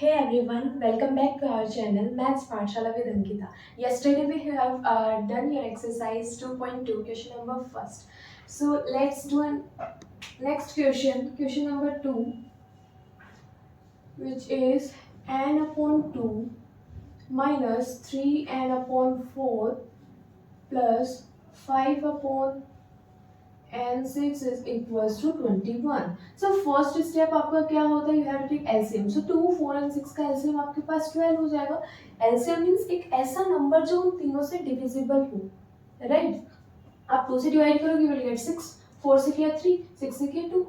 Hey everyone, welcome back to our channel Maths Pathshala with Ankita. Yesterday we have done your exercise 2.2, question number first. So let's do an next question number 2, which is n upon 2 minus 3n upon 4 plus 5 upon and 6 is equals to 21. So first step आपका क्या होता है, you have to take LCM. So 2, 4 and 6 का LCM आपके पास 12 हो जाएगा. LCM means एक ऐसा नंबर जो उन तीनों से डिविजिबल हो, राइट. आप 2 से डिवाइड करोगे, यू विल गेट 6, 4 से किया 3, 6 से किया 2.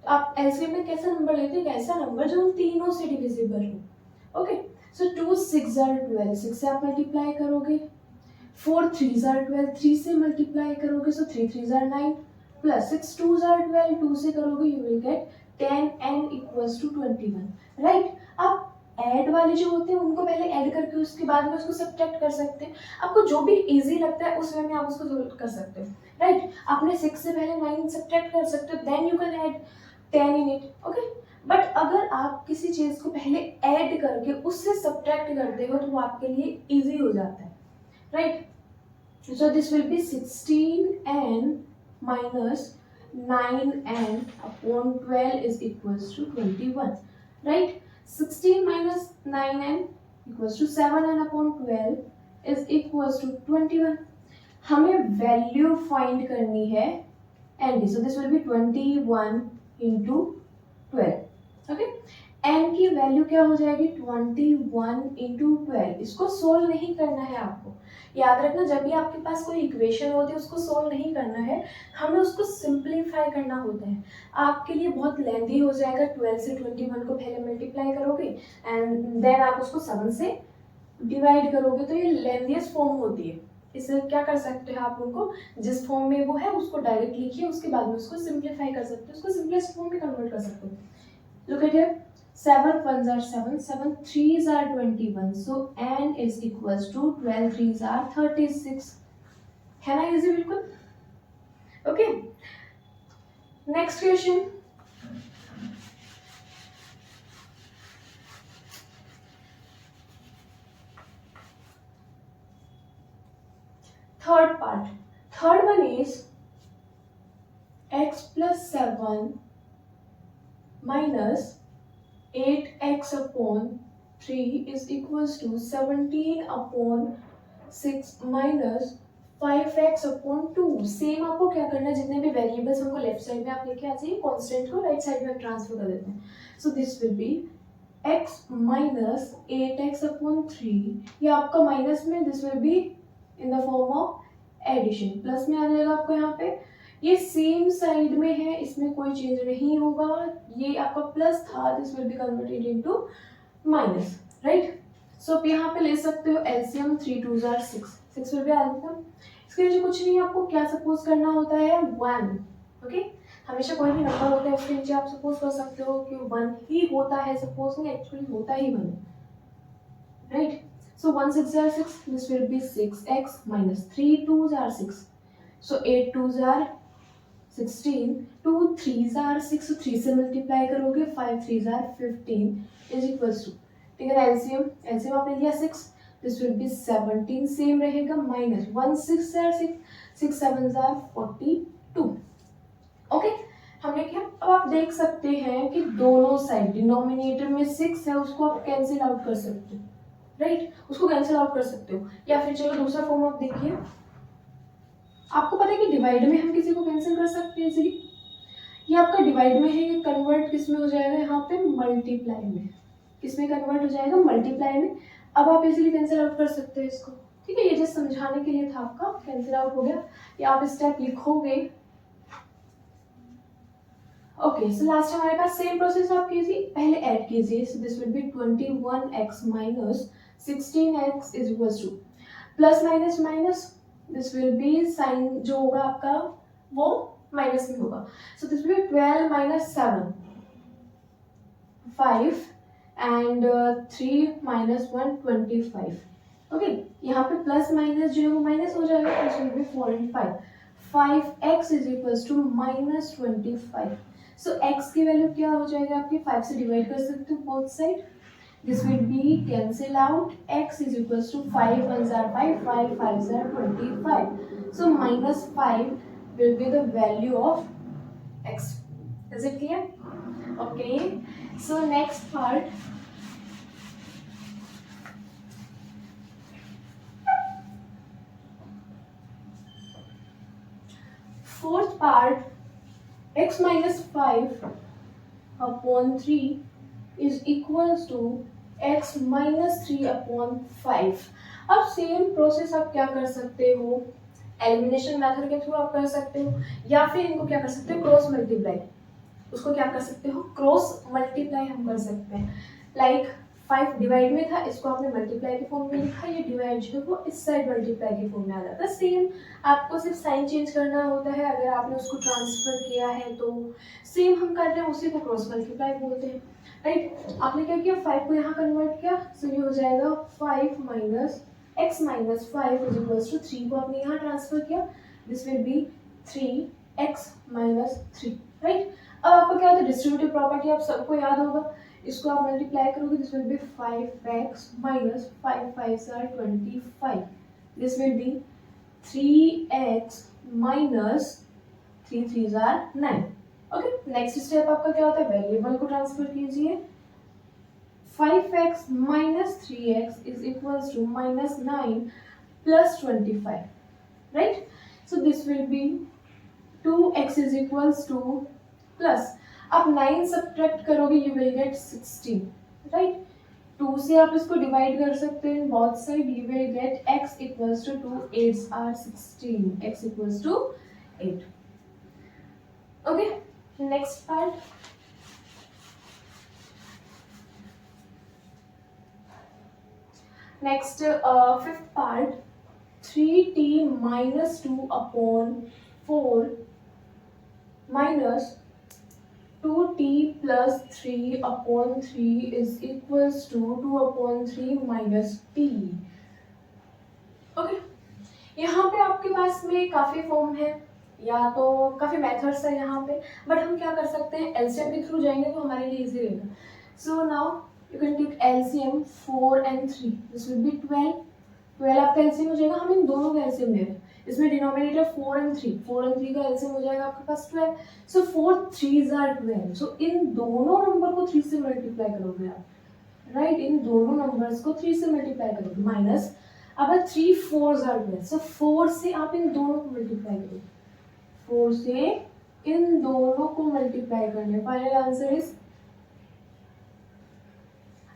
आप एलसीएम में कैसा नंबर लेते हैं, एक ऐसा नंबर जो उन तीनों से डिविजिबल हो. ओके, सो 2 6 आर 12, 6 से आप मल्टीप्लाई करोगे. 4 3 आर 12, 3 से मल्टीप्लाई करोगे, सो 3 3 आर 9 प्लस 6 2 आर 12, 2 से करोगे you will get 10 n equals to 21, right. आप ऐड वाले जो होते हैं उनको पहले ऐड करके उसके बाद में उसको सब्ट्रैक्ट कर सकते हैं. आपको जो भी इजी लगता है उस वे में आप उसको सोल्व कर सकते हो, राइट. आपने 6 से पहले 9 सब्ट्रैक्ट कर सकते हो, then you can add 10 in it. Okay, but अगर आप किसी चीज को पहले ऐड करके उससे सब्ट्रैक्ट करते हो तो वो आपके लिए इजी हो जाता है, right. So this will B 16n minus 9n upon 12 is equals to 21, right. 16 minus 9n equals to 7n upon 12 is equals to 21. हमें वैल्यू फाइंड करनी है n की, so this will be 21 into 12. Okay, n की value क्या हो जाएगी 21 into 12. इसको solve नहीं करना है आपको, याद रखना. जब भी आपके पास कोई इक्वेशन होती है उसको सोल्व नहीं करना है, हमें उसको सिंप्लीफाई करना होता है. आपके लिए बहुत लेंदी हो जाएगा. 12 से 21 को पहले मल्टीप्लाई करोगे एंड देन आप उसको 7 से डिवाइड करोगे, तो ये लेंदीएस्ट फॉर्म होती है. इससे क्या कर सकते हैं आप, उनको जिस फॉर्म में वो है उसको डायरेक्ट लिखिए, उसके बाद में उसको सिंप्लीफाई कर सकते हो, उसको सिंपलेस्ट फॉर्म में कन्वर्ट कर सकते हो. Look at here, 7 1s are 7, 7 3s are 21, so n is equals to 12 3s are 36. है ना इजी बिल्कुल. Okay, next question. Third part, third one is x plus 7 minus 8x upon 3 is equals to 17 upon 6 minus 5x upon 2. Same आपको क्या करना है, जितने भी variables हमको लेफ्ट साइड में आप लेके आ जाइए, कांस्टेंट को राइट साइड में आप ट्रांसफर कर देते हैं. So this will be x minus 8x upon 3. ये आपका माइनस में, this will be in the form of addition. Plus में आ जाएगा आपको यहाँ पे, ये सेम साइड में है, इसमें कोई चेंज नहीं होगा. ये आपका प्लस था, this will be converted into minus, right. So आप यहाँ पे ले सकते हो LCM. 3 2s are 6, 6 will be LCM. इसके नीचे कुछ नहीं, आपको क्या सपोज करना होता है 1. ओके, हमेशा कोई भी नंबर होता है उसके नीचे आप सपोज कर सकते हो कि 1 ही होता है. सपोज नहीं, एक्चुअली होता ही 1, right. So 1 6 are 6, this will B 6x minus 3 2s are 6, so 8 2s are 16, 2 3s are 6, so 3 से मल्टीप्लाई करोगे, 5 3s are 15 is equals to, ठीक है. एलसीएम, एलसीएम आपने लिया 6, दिस विल बी 17 सेम रहेगा, minus 1 6 are 6, 6 7s are 42. Okay, हमने क्या, अब आप देख सकते हैं कि दोनों साइड डिनोमिनेटर में 6 है, उसको आप कैंसिल आउट कर सकते हो, राइट. उसको कैंसिल आउट कर सकते हो, या फिर चलो दूसरा फॉर्म आप देखिए. आपको पता है कि डिवाइड में हम किसी को कैंसिल कर सकते हैं इजीली. ये आपका डिवाइड में है, ये कन्वर्ट किस में हो जाएगा, यहाँ पे मल्टीप्लाई में. किस में कन्वर्ट हो जाएगा, मल्टीप्लाई में. अब आप इजीली कैंसिल आउट कर सकते हैं इसको, ठीक है. ये जस्ट समझाने के लिए था, आपका कैंसिल आउट हो गया. या आप स्टेप लिखोगे. ओके, सो लास्ट हमारे पास सेम प्रोसेस आप कीजिए, पहले ऐड कीजिए. So this will be 21x minus 16x is equals to, plus minus minus, this will be sign जो होगा आपका वो माइनस में होगा. So this will be 12 minus 7 5 and 3 minus 1 25. Okay, यहाँ पे प्लस माइनस जो है वो माइनस हो जाएगा, this will be 4 and 5. 5x is equals to minus 25. So x की वैल्यू क्या हो जाएगा आपकी, 5 से डिवाइड कर सकते हो both side, This will be cancel out. X is equals to 5 ones are 5, 5 5s are 25. So minus 5 will be the value of x. Is it clear? Okay. So next part. Fourth part, x minus 5 upon 3 is equals to x minus 3 upon 5. अब same process आप क्या कर सकते हो, elimination method के through आप कर सकते हो, या फिर इनको क्या कर सकते हो, क्रॉस मल्टीप्लाई, उसको क्या कर सकते हो, क्रॉस मल्टीप्लाई हम कर सकते हैं. लाइक 5 डिवाइड में था, इसको आपने मल्टीप्लाई के फॉर्म में लिखा, ये डिवाइड जो है वो इस साइड मल्टीप्लाई के फॉर्म में आ जाता है. सेम आपको सिर्फ साइन चेंज करना होता है. अगर आपने उसको ट्रांसफर किया है तो सेम हम कर रहे हैं, उसी को क्रॉस मल्टीप्लाई बोलते हैं. राइट, आपने क्या किया, 5 को यहाँ कन्वर्ट किया, सो ये हो जाएगा 5 minus x minus 5 is equals to 3 को आपने यहाँ ट्रांसफर किया, this will be 3x minus 3. Right, अब आपको क्या होता है, डिस्ट्रीब्यूटिव प्रॉपर्टी आप सबको याद होगा, इसको आप मल्टीप्लाई करोगे, this will be 5x minus 5 5s are 25, this will be 3x minus 3 3s are 9. Okay, next step आपका क्या होता है, वेरिएबल को ट्रांसफर कीजिए. 5x minus 3x is equals to minus 9 plus 25. Right, so this will be 2x is equals to plus, आप 9 subtract करोगे, you will gate 16. Right, 2 से आप इसको डिवाइड कर सकते हैं both side, you will get x equals to 2 8s are 16, x equals to 8. Okay, next part. Next fifth part, 3t minus 2 upon 4 minus 2t plus 3 upon 3 is equals to 2 upon 3 minus t. Okay, यहाँ पे आपके पास में काफ़ी form है या तो काफ़ी methods है यहाँ पे, बट हम क्या कर सकते हैं, एलसीएम के थ्रू जाएंगे तो हमारे लिए इजी रहेगा. So now you can take LCM 4 and 3, this will be 12. 12 आपका एलसीएम हो जाएगा, हम इन दोनों का एलसीएम ले रहे हैं, इसमें डिनोमिनेटर 4 and 3, 4 and 3 का एलसीएम हो जाएगा आपके पास 12. सो 4 3s are 12. सो इन दोनों नंबर को 3 से मल्टीप्लाई करोगे आप. राइट, इन दोनों नंबर्स को 3 से मल्टीप्लाई करोगे, माइनस अब 3 4s are 12. सो 4 से आप इन दोनों को मल्टीप्लाई करोगे, 4 से इन दोनों को मल्टीप्लाई करने, फाइनल आंसर इज,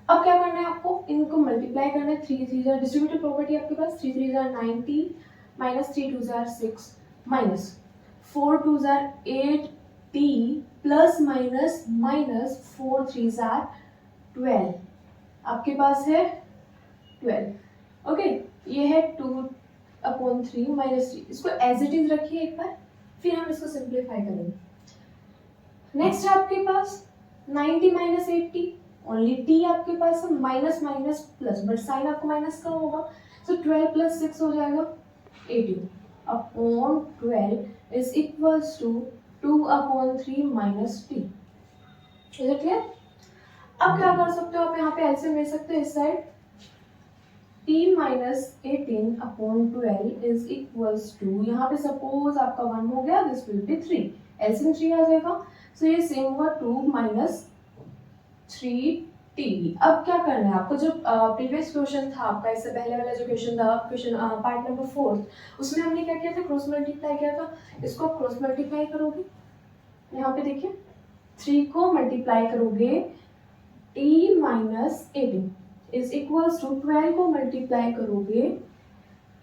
अब क्या करना है आपको, इनको मल्टीप्लाई करना है. 3 3 जार डिस्ट्रीब्यूटिव प्रॉपर्टी आपके पास, 3 3 jar 90 minus 3 2 jar 6 minus 4 2 jar 8t plus minus minus 4 3 jar 12, आपके पास है 12. ओके, ये है 2 अपॉन 3 माइनस 3, इसको एज इट इज रखिए एक बार, फिर हम इसको सिंप्लीफाई करेंगे. नेक्स्ट है आपके पास 90 माइनस 80, ओनली t आपके पास है, minus minus plus, but sign आपको माइनस का होगा, सो 12 प्लस 6 हो जाएगा 18 upon 12 is equals to 2 upon 3 minus t. Is it clear? अब क्या कर सकते हो आप, यहाँ पे एलसीएम ले सकते हो इस side, t minus 18 upon 12 is equals to, यहाँ पे सपोज आपका 1 हो गया, दिस विल बी 3, एलसीएम 3 आ जाएगा, सो ये सेम हुआ 2 माइनस 3t. अब क्या करना है आपको, जो प्रीवियस क्वेश्चन था आपका, इससे पहले वाला जो क्वेश्चन था, क्वेश्चन पार्ट नंबर 4, उसमें हमने क्या किया था, क्रॉस मल्टीप्लाई किया था. इसको क्रॉस मल्टीप्लाई करोगे, यहाँ पे देखिए 3 को मल्टीप्लाई करोगे, t minus 18 is equals to 12 को मल्टीप्लाई करोगे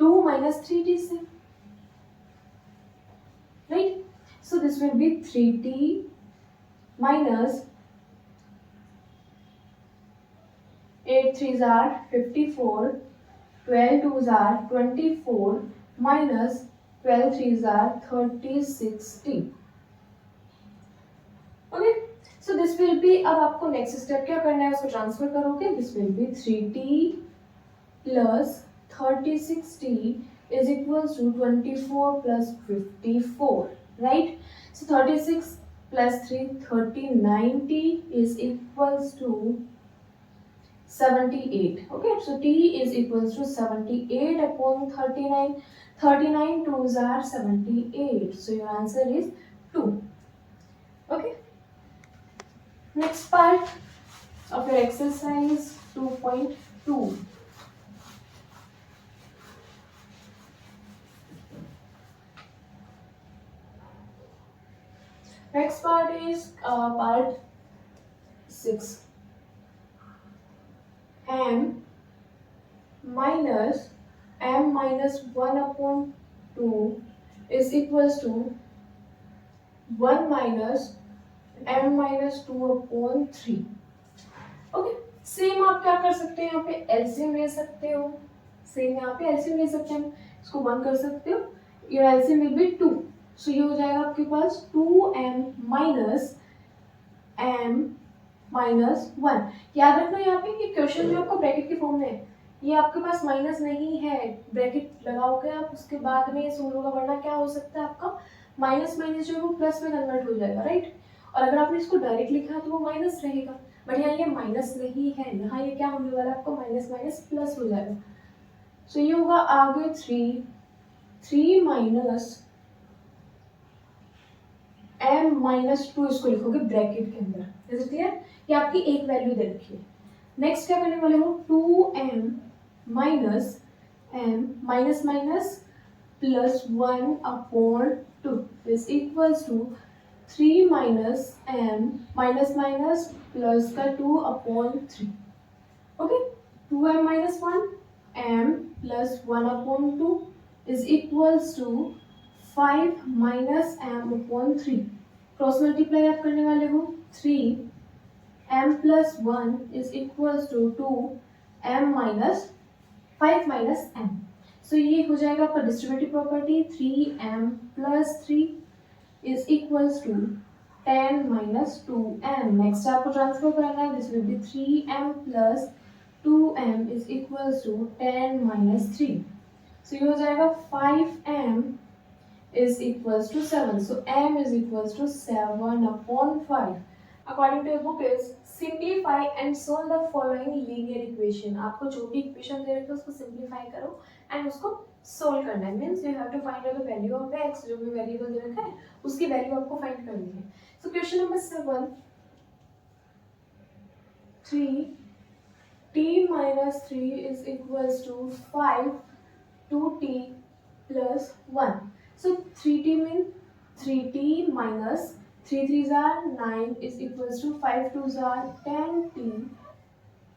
2 माइनस 3t से. Right, so this will be 3t minus 8 3s are 54, 12 2s are 24 minus 12 3s are 36t. Okay, so this will B, अब आपको नेक्स्ट स्टेप क्या करना है, उसको ट्रांसफर करोगे, this will be 3t plus 36t is equals to 24 plus 54. Right, so 36 plus 3 39t is equals to 78. Okay, so t is equals to 78 upon 39. 39 twos are 78. So your answer is 2. Okay. Next part of your exercise 2.2. Next part is part 6. m minus 1 upon 2 is equals to 1 minus m minus 2 upon 3. Okay, same आप क्या कर सकते हैं, यहाँ पे LCM ले सकते हो. सेम यहाँ पे एलसीएम ले सकते हैं, इसको 1 कर सकते हो. Your LCM will be 2. सो ये हो जाएगा आपके पास 2m माइनस m माइनस 1. याद रखना यहाँ पे ये क्वेश्चन में आपको ब्रैकेट की फॉर्म में है. ये आपके पास माइनस नहीं है, ब्रैकेट लगाओगे आप उसके बाद में ये सोल्व होगा, वरना क्या हो सकता है आपका माइनस माइनस जो है वो प्लस में कन्वर्ट हो जाएगा, राइट. और अगर आपने इसको डायरेक्ट लिखा तो वो माइनस रहेगा, बट यहाँ ये माइनस नहीं है, यहाँ ये क्या होने वाला है आपको माइनस माइनस प्लस हो जाएगा. सो ये होगा आगे 3 माइनस m माइनस 2, इसको लिखोगे ब्रैकेट के अंदर. Is it clear? ये आपकी एक वैल्यू दे रखी है. नेक्स्ट क्या करने वाले हो, 2m minus m minus minus plus 1 upon 2 is equals to 3 minus m minus minus plus का 2 upon 3. Okay, 2m minus 1 m plus 1 upon 2 is equals to 5 minus m upon 3. Cross multiply आप करने वाले हो, 3m plus 1 is equals to 2m minus 5 minus m. So ये हो जाएगा आपका distributive property, 3m plus 3 is equals to 10 minus 2m. Next आपको transfer करना है, this will be 3m plus 2m is equals to 10 minus 3. So ये हो जाएगा 5m is equals to 7. So m is equals to 7 upon 5. According to your book is simplify and solve the following linear equation. आपको जो भी equation दे रखे हैं उसको simplify करो एंड उसको सोल्व करना है. Means you have to find out the value of x, जो भी वेरिएबल दे रखा है उसकी वैल्यू आपको फाइंड करनी है. So question number 7, 3t minus 3 is equals to 5 2t plus 1. So 3t means 3t minus 3 3s are 9 is equals to 5 2s are 10t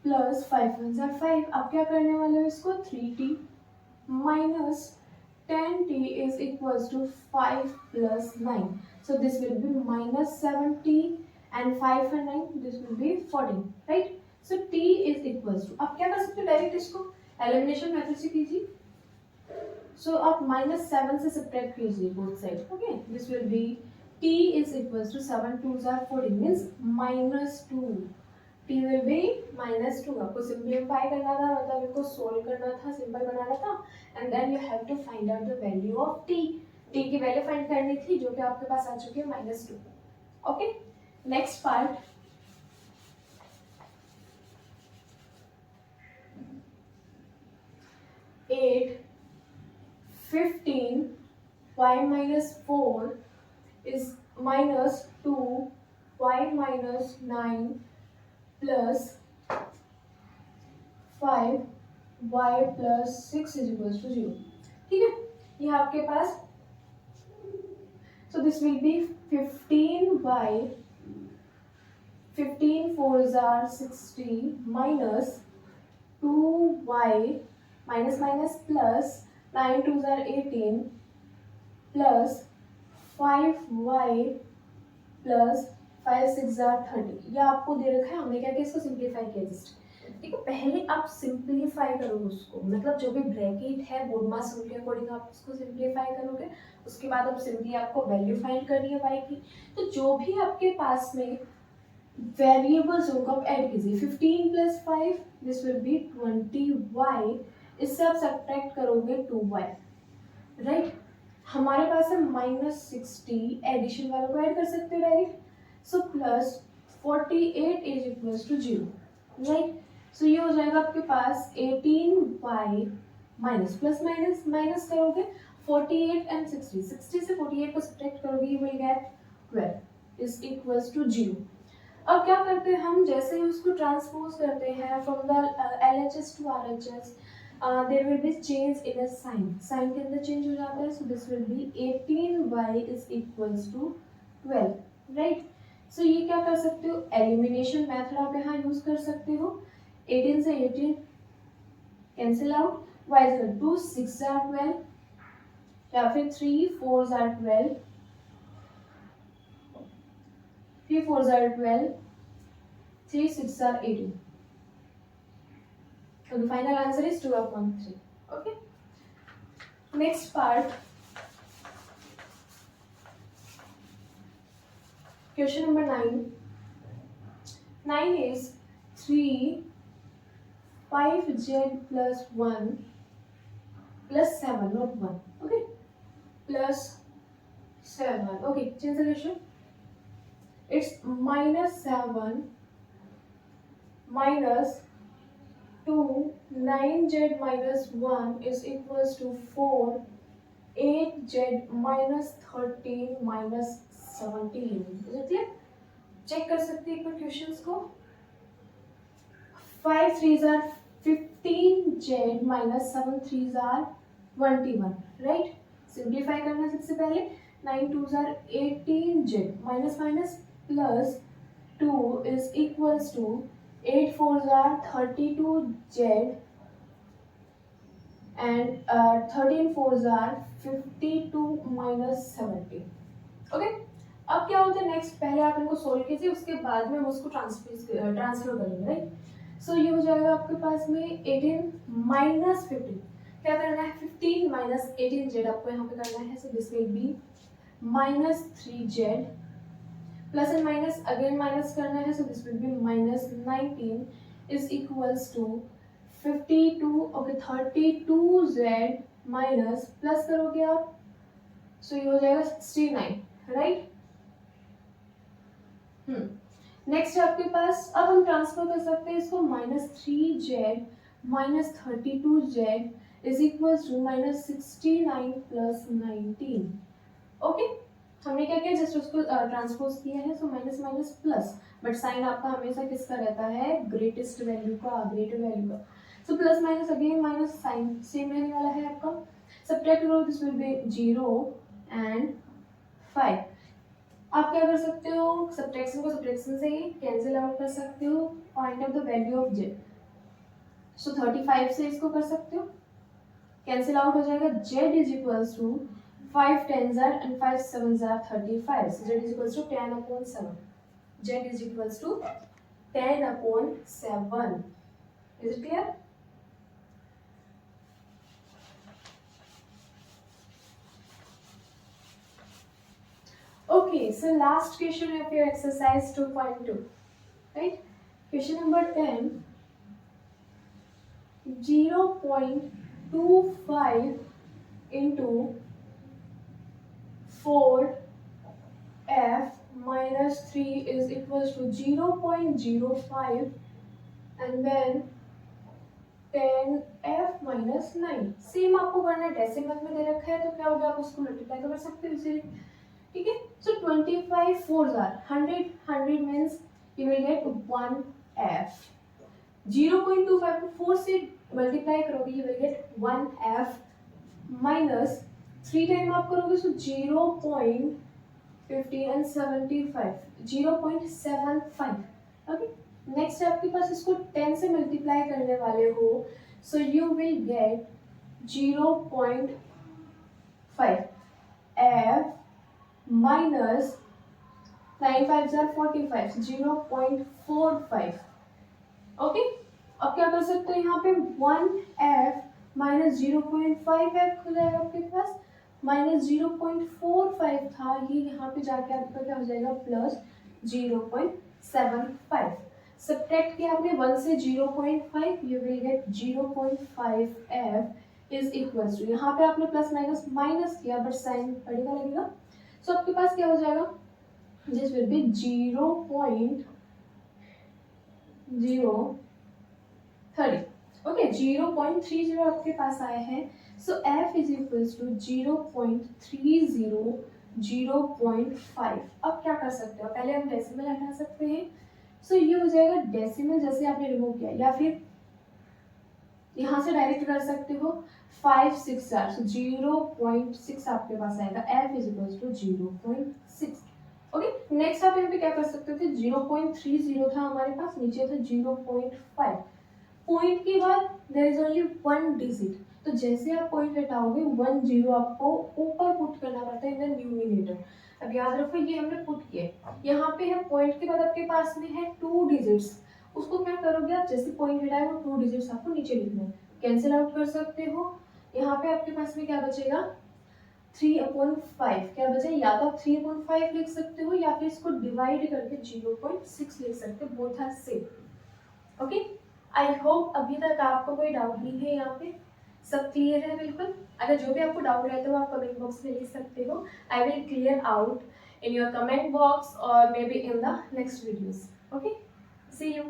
plus 5 1s are 5. अब क्या करने वाले हो इसको, 3t minus 10t is equals to 5 plus 9. So this will be minus 7t and 5 and 9, this will be 14, right? So t is equals to, आप क्या कर सकते हो, डायरेक्ट इसको एलिमिनेशन मेथड से कीजिए. So आप minus 7 से सब्ट्रैक्ट कीजिए both side. Okay, this will B t is equals to 7 2s are 14 means minus 2. t will be minus 2. आपको सिंप्लीफाई करना था, मतलब इसको सोल्व करना था, सिंपल बनाना था, and then you have to find out the value of t. t की वैल्यू फाइंड करनी थी जो कि आपके पास आ चुकी है minus 2. Okay, next part 8 15 y minus 4 is minus 2 y minus 9 plus 5 y plus 6 is equals to 0. ठीक है, ये आपके पास, so this will be 15 by 15 4s are 60 minus 2y minus minus plus 9 2s are 18 plus 5y plus 5 6 are 30. ये आपको दे रखा है, हमने क्या किया, इसको सिंप्लीफाई किया जस्ट. ठीक है, पहले आप सिंप्लीफाई करो उसको, मतलब जो भी ब्रैकेट है बोर्ड मास रूल के अकॉर्डिंग आप उसको सिंप्लीफाई करोगे. उसके बाद अब सिंपली आपको वैल्यू फाइंड करनी है y की. तो जो भी आपके पास में वेरिएबल्स होगा आप ऐड कीजिए. 15 plus 5 this will B 20y. इससे आप सब्ट्रैक्ट करोगे 2y, राइट. हमारे पास है माइनस 60, एडिशन वालों को ऐड कर सकते हो direct. So plus 48 is equals to 0, right. So ये हो जाएगा आपके पास 18y minus plus minus minus करोगे 48 एंड 60 से 48 को सब्ट्रैक्ट करोगे you will get 12 is equals to 0। अब क्या करते हैं हम, जैसे ही उसको ट्रांसपोज करते हैं from the LHS to RHS, there will be change in a sign, sign के अंदर चेंज हो जाता है, so this will be 18y is equals to 12, right. So ये क्या कर सकते हो, एलिमिनेशन मेथड आप यहाँ यूज कर सकते हो। 18 से 18 cancel out, y is equal to 6 are 12 या फिर 3 4s are 12, 3 4s are 12, 3 6 are 18. So the final answer is 2 upon 3. Okay. Next part. Question number 9. 9 is 3 5z plus 1 plus 7, not 1. Okay. Plus 7. Okay. Change the ratio. It's minus 7 minus 2, 9z minus 1 is equals to 4, 8z minus 13 minus 17. Is it clear? Check कर सकते हैं एक बार questions को। 5 3s are 15z minus 7 3s are 21, right. Simplify करना सबसे पहले, 9 2s are 18z minus minus plus 2 is equals to 8 4s are 32z and 13 4s are 52 minus 17. Okay. अब क्या होता है नेक्स्ट, पहले आप इनको सोल्व कीजिए, उसके बाद में हम उसको ट्रांसफर करेंगे, राइट। सो ये हो जाएगा आपके पास में 18 माइनस 15, क्या करना है 15 माइनस 18z आपको यहाँ पे करना है, so this will be minus 3z plus and minus again minus करना है, so this will be minus 19 is equals to 52, okay 32z minus plus करोगे आप, सो ये हो जाएगा 69, राइट। नेक्स्ट आपके पास, अब हम ट्रांसफर कर सकते हैं इसको, minus 3z minus 32z is equal to minus 69 plus 19। Okay, हमने क्या किया, जस्ट उसको ट्रांसपोज किया है, so minus minus plus, but sign आपका हमेशा किसका रहता है, ग्रेटेस्ट वैल्यू का, ग्रेटर वैल्यू का। So plus minus again minus, sign same रहने वाला है आपका। सब्ट्रैक्ट करो, दिस विल बी 0 एंड 5। आप क्या कर सकते हो, सब्ट्रैक्शन को सब्ट्रैक्शन से ही कैंसिल आउट कर सकते हो, find out the value of z। सो 35 से इसको कर सकते हो, कैंसिल आउट हो जाएगा, z is equals to 5 10s are and 5 7s are 35, so z is equals to 10 upon 7, z is equals to 10 upon 7. Is it clear? Okay, so last question of your exercise 2.2, right? Question number 10, 0.25 into 4f minus 3 is equals to 0.05 and then 10f minus 9। Same आपको करना है, decimal में दे रखा है तो क्या होगा, आप उसको मल्टीप्लाई कर सकते हो इजीली, ठीक है। सो 25 4s are 100, 100 means you will get 1f। 0.25 को 4 से मल्टीप्लाई करोगे you will get 1f minus 3 time आप करोगे सो 0.15 and 75, 0.75। ओके, नेक्स्ट आपके पास इसको 10 से मल्टीप्लाई करने वाले हो, so you will gate 0.5 f minus 9 5s are 45, 0.45। Okay, अब क्या कर सकते हो, यहाँ पे 1f माइनस 0.5f हो जाएगा आपके पास, माइनस 0.45 था, ये यहाँ पे जाके आपका क्या हो जाएगा, प्लस 0.75। सब्ट्रैक्ट किया आपने 1 से 0.5, you will get 0.5f is equals to, यहाँ पे आपने प्लस माइनस माइनस किया बट साइन पड़ेगा लगेगा, सो आपके पास क्या हो जाएगा, दिस विल बी 0.0 30। ओके, 0.30 आपके पास आया है। सो f इज इक्वल्स टू 0.30 0.5। अब क्या कर सकते हो, पहले हम डेसिमल हटा सकते हैं। सो ये हो जाएगा डेसिमल जैसे आपने रिमूव किया, या फिर यहाँ से डायरेक्ट कर सकते हो 5 6 4, सो 0.6 आपके पास आएगा। f is equals to 0.6। Okay, next आप यहाँ पे क्या कर सकते थे, 0.30 था हमारे पास, नीचे था 0.5। पॉइंट के बाद there is only one digit, तो जैसे आप पॉइंट हटाओगे 1 0 आपको ऊपर पुट करना पड़ता है इन द न्यूमिनेटर। अब याद रखो ये हमने पुट किया, यहाँ पे है पॉइंट के बाद आपके पास में है 2 डिजिट्स, उसको क्या करोगे आप, जैसे पॉइंट हटाए वो 2 डिजिट्स आपको नीचे लिखना है, कैंसिल आउट कर सकते हो। यहाँ पे आपके पास में क्या बचेगा, 3/5। क्या बचे, या तो आप 3/5 लिख सकते हो या फिर इसको डिवाइड करके 0.6 लिख सकते हो, both are same. Okay, I hope अभी तक आपको कोई डाउट नहीं है, यहाँ पे सब क्लियर है बिल्कुल। अगर जो भी आपको डाउट रहता है वो आप कमेंट बॉक्स में लिख सकते हो। I will clear out in your comment box और may be in the next videos. Okay, see you.